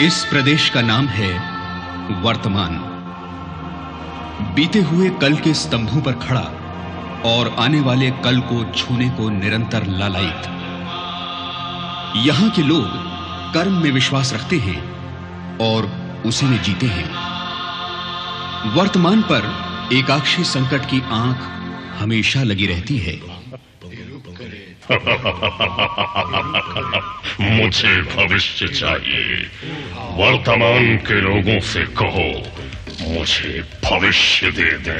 इस प्रदेश का नाम है वर्तमान। बीते हुए कल के स्तंभों पर खड़ा और आने वाले कल को छूने को निरंतर लालायित। यहां के लोग कर्म में विश्वास रखते हैं और उसी में जीते हैं। वर्तमान पर एकाक्षी संकट की आंख हमेशा लगी रहती है। मुझे भविष्य चाहिए। वर्तमान के लोगों से कहो मुझे भविष्य दे दे।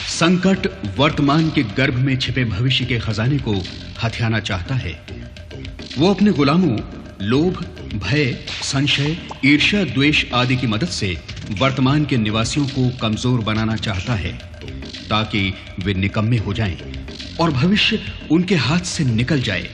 संकट वर्तमान के गर्भ में छिपे भविष्य के खजाने को हथियाना चाहता है। वो अपने गुलामों लोभ, भय, संशय, ईर्ष्या, द्वेष आदि की मदद से वर्तमान के निवासियों को कमजोर बनाना चाहता है ताकि वे निकम्मे हो जाएं और भविष्य उनके हाथ से निकल जाए।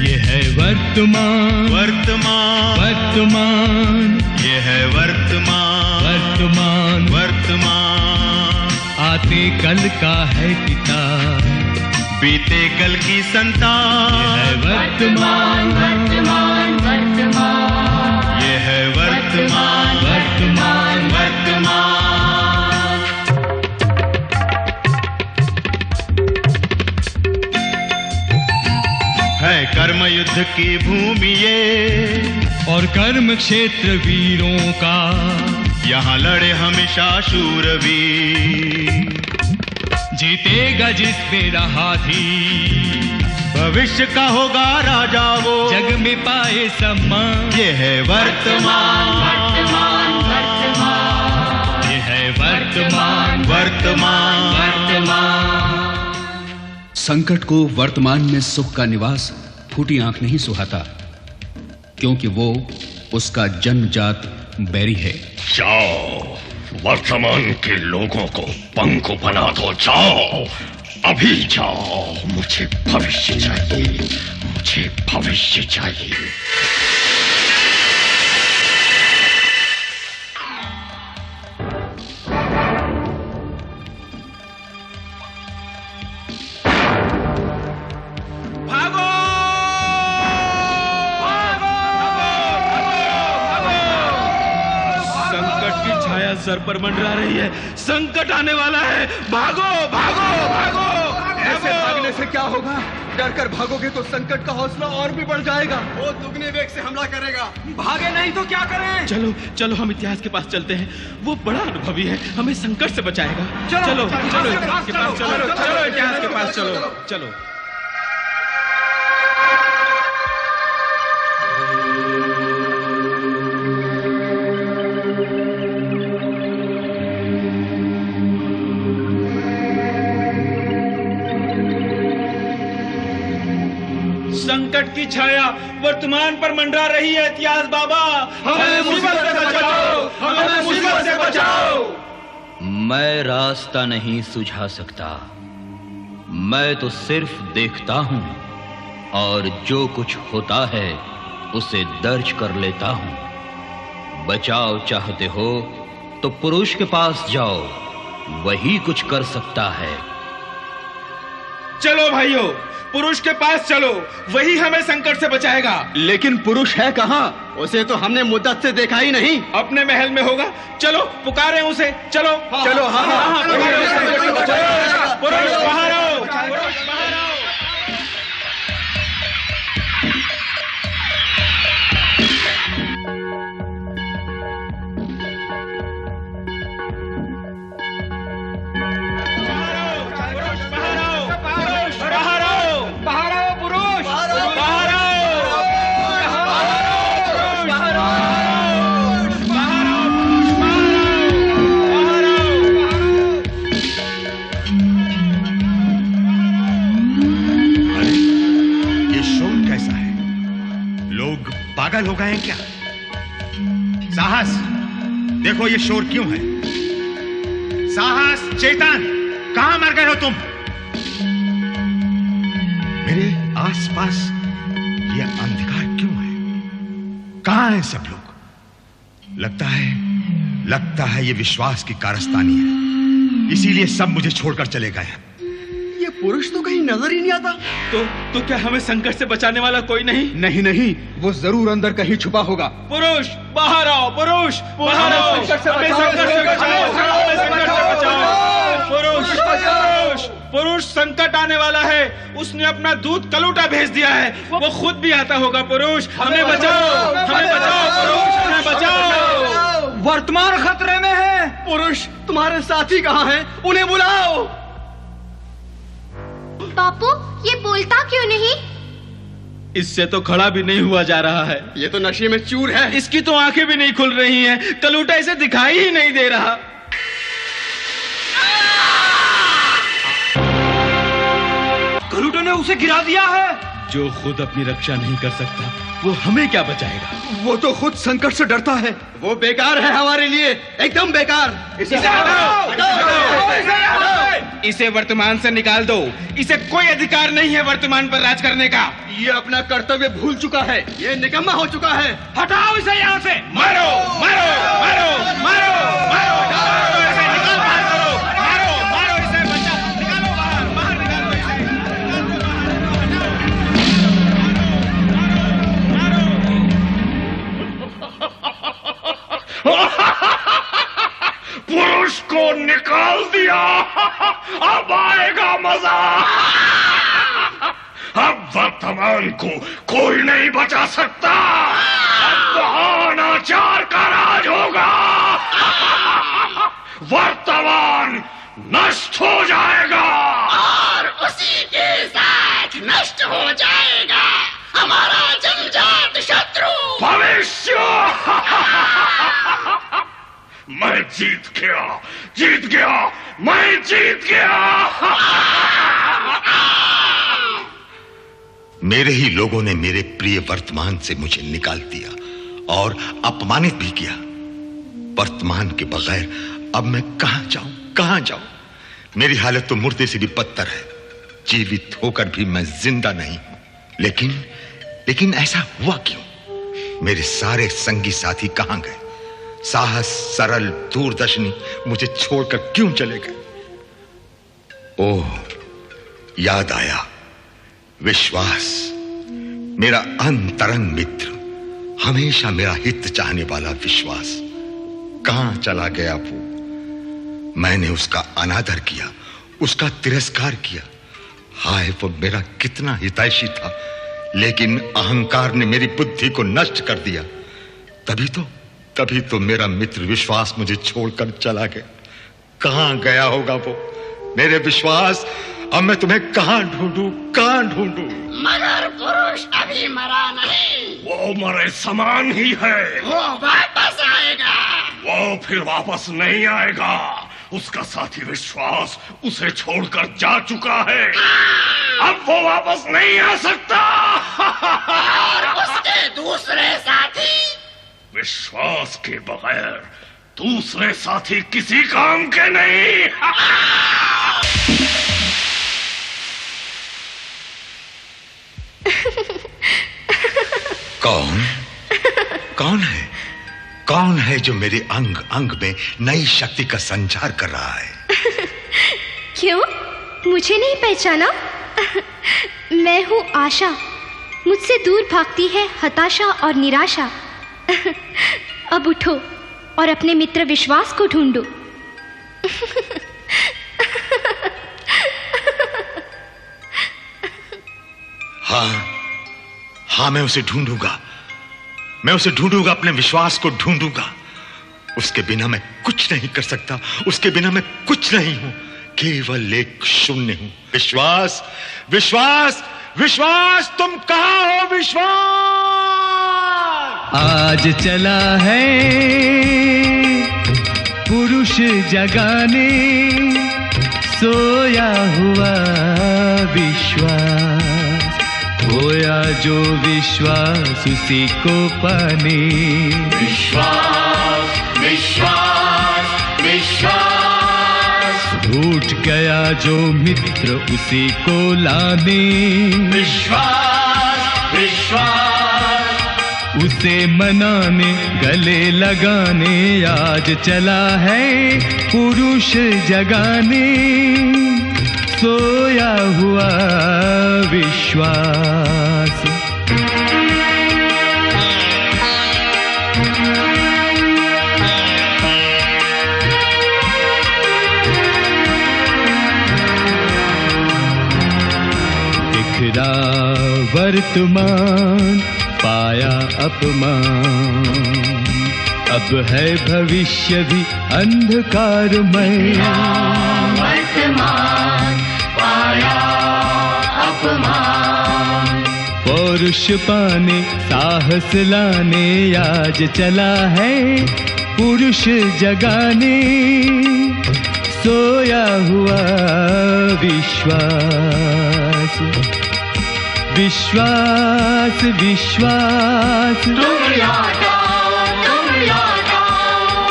ये है वर्तमान, वर्तमान, वर्तमान, ये है वर्तमान, वर्तमान, वर्तमान। आते कल का है पिता, बीते कल की संतान। ये है वर्तमान, वर्तमान, वर्तमान, ये है वर्तमान, वर्तमान, वर्तमान। है कर्म युद्ध की भूमि ये और कर्म क्षेत्र वीरों का, यहाँ लड़े हमेशा शूरवीर। जीतेगा जिसने रहा थी, भविष्य का होगा राजा वो, जग में पाए सम्मान। ये है वर्तमान, वर्तमान, वर्तमान, ये है वर्तमान, वर्तमान, वर्तमान। संकट को वर्तमान में सुख का निवास फूटी आंख नहीं सुहाता, क्योंकि वो उसका जन्मजात बैरी है। जाओ, वर्तमान के लोगों को पंखु बना दो। जाओ, अभी जाओ। मुझे भविष्य चाहिए, मुझे भविष्य चाहिए। सर पर मंडरा रही है। संकट आने वाला है। भागो, भागो, भागो। ऐसे भागने से क्या होगा? डर कर भागोगे तो संकट का हौसला और भी बढ़ जाएगा। वो दुगने वेग से हमला करेगा। भागे नहीं तो क्या करें? चलो चलो, हम इतिहास के पास चलते हैं। वो बड़ा अनुभवी है, हमें संकट से बचाएगा। चलो चलो, इतिहास के पास चलो, चलो इतिहास के पास चलो, चलो। संकट की छाया वर्तमान पर मंडरा रही है। इतिहास बाबा, हमें मुसीबत से बचाओ, हमें मुसीबत से बचाओ। मैं रास्ता नहीं सुझा सकता, मैं तो सिर्फ देखता हूं और जो कुछ होता है उसे दर्ज कर लेता हूं। बचाव चाहते हो तो पुरुष के पास जाओ, वही कुछ कर सकता है। चलो भाइयों, पुरुष के पास चलो, वही हमें संकट से बचाएगा। लेकिन पुरुष है कहाँ? उसे तो हमने मुद्दत से देखा ही नहीं। अपने महल में होगा। चलो पुकारे उसे। चलो चलो, हाँ, पुरुष बाहर आओ, पुरुष बाहर आओ। पागल हो गए हैं क्या? साहस, देखो ये शोर क्यों है? साहस, चेतन, कहां मर गए हो तुम? मेरे आसपास ये अंधकार क्यों है? कहां हैं सब लोग? लगता है ये विश्वास की कारस्तानी है, इसीलिए सब मुझे छोड़कर चले गए हैं। ये पुरुष तो कहीं नजर ही नहीं आता। तो क्या हमें संकट से बचाने वाला कोई नहीं? नहीं, वो जरूर अंदर कहीं छुपा होगा। पुरुष बाहर आओ, पुरुष बाहर आओ, हमें संकट से बचाओ, हमें संकट से बचाओ। पुरुष संकट आने वाला है, उसने अपना दूध कलूटा भेज दिया है, वो खुद भी आता होगा। पुरुष हमें बचाओ, हमें बचाओ, पुरुष हमें बचाओ। वर्तमान खतरे में है। पुरुष तुम्हारे साथी कहाँ हैं? उन्हें बुलाओ। बापू, ये बोलता क्यों नहीं? इससे तो खड़ा भी नहीं हुआ जा रहा है। ये तो नशे में चूर है। इसकी तो आंखें भी नहीं खुल रही हैं, कलूटा इसे दिखाई ही नहीं दे रहा। कलूटा ने उसे गिरा दिया है। जो खुद अपनी रक्षा नहीं कर सकता, वो हमें क्या बचाएगा? वो तो खुद संकट से डरता है। वो बेकार है हमारे लिए, एकदम बेकार। इसे वर्तमान से निकाल दो। इसे कोई अधिकार नहीं है वर्तमान पर राज करने का। ये अपना कर्तव्य भूल चुका है, ये निकम्मा हो चुका है। हटाओ इसे यहाँ से। मारो मारो मारो मारो मारो, इसे निकाल बाहर करो। मारो मारो इसे, बच्चा निकालो बाहर, बाहर निकालो इसे। पुरुष को निकाल दिया, अब आएगा मजा। अब वर्तमान को कोई नहीं बचा सकता। अब अनाचार का राज होगा। वर्तमान नष्ट हो जाएगा और उसी के साथ नष्ट हो जाएगा हमारा जन्मजात शत्रु भविष्य। मैं जीत गया, मैं जीत गया। मेरे ही लोगों ने मेरे प्रिय वर्तमान से मुझे निकाल दिया और अपमानित भी किया। वर्तमान के बगैर अब मैं कहां जाऊं? मेरी हालत तो मुर्दे से भी बदतर है। जीवित होकर भी मैं जिंदा नहीं हूं। लेकिन ऐसा हुआ क्यों? मेरे सारे संगी साथी कहां गए? साहस, सरल, दूरदर्शनी मुझे छोड़कर क्यों चले गए? ओह, याद आया। विश्वास, मेरा अंतरंग मित्र, हमेशा मेरा हित चाहने वाला विश्वास, कहां चला गया वो? मैंने उसका अनादर किया, उसका तिरस्कार किया। हाय, वो मेरा कितना हितैषी था, लेकिन अहंकार ने मेरी बुद्धि को नष्ट कर दिया। तभी तो मेरा मित्र विश्वास मुझे छोड़कर चला गया। कहां गया होगा वो मेरे विश्वास? अब मैं तुम्हें कहां ढूंढूं? मगर पुरुष अभी मरा नहीं। वो मरे समान ही है। वो वापस आएगा। वो फिर वापस नहीं आएगा। उसका साथी विश्वास उसे छोड़कर जा चुका है। अब वो वापस नहीं आ सकता। और उसके दूसरे साथी? विश्वास के बगैर दूसरे साथी किसी काम के नहीं। कौन है जो मेरे अंग अंग में नई शक्ति का संचार कर रहा है? क्यों, मुझे नहीं पहचाना? मैं हूँ आशा। मुझसे दूर भागती है हताशा और निराशा। अब उठो और अपने मित्र विश्वास को ढूंढो। हाँ, मैं उसे ढूंढूंगा। अपने विश्वास को ढूंढूंगा। उसके बिना मैं कुछ नहीं कर सकता। उसके बिना मैं कुछ नहीं हूं, केवल एक शून्य हूं। विश्वास, तुम कहां हो? विश्वास! आज चला है पुरुष जगाने, सोया हुआ विश्वास, खोया जो विश्वास उसी को पाने। विश्वास विश्वास विश्वास, रूठ गया जो मित्र उसी को लाने, विश्वास विश्वास, उसे मनाने गले लगाने आज चला है पुरुष जगाने, सोया हुआ विश्वास। बिखरा वर्तमान पाया अपमान, अब है भविष्य भी अंधकारमय, वर्तमान पाया अपमान, पौरुष पाने साहस लाने आज चला है पुरुष जगाने, सोया हुआ विश्वास विश्वास विश्वास, तुम लौटाओ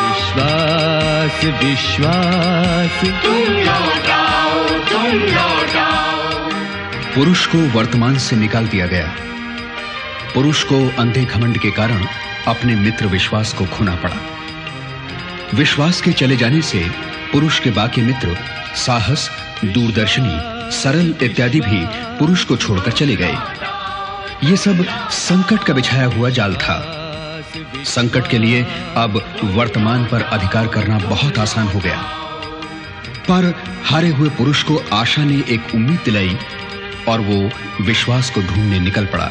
विश्वास विश्वास, तुम लौटाओ पुरुष को वर्तमान से निकाल दिया गया। पुरुष को अंधे घमंड के कारण अपने मित्र विश्वास को खोना पड़ा। विश्वास के चले जाने से पुरुष के बाकी मित्र साहस, दूरदर्शनी, सरल इत्यादि भी पुरुष को छोड़कर चले गए। ये सब संकट का बिछाया हुआ जाल था। संकट के लिए अब वर्तमान पर अधिकार करना बहुत आसान हो गया। पर हारे हुए पुरुष को आशा ने एक उम्मीद दिलाई और वो विश्वास को ढूंढने निकल पड़ा।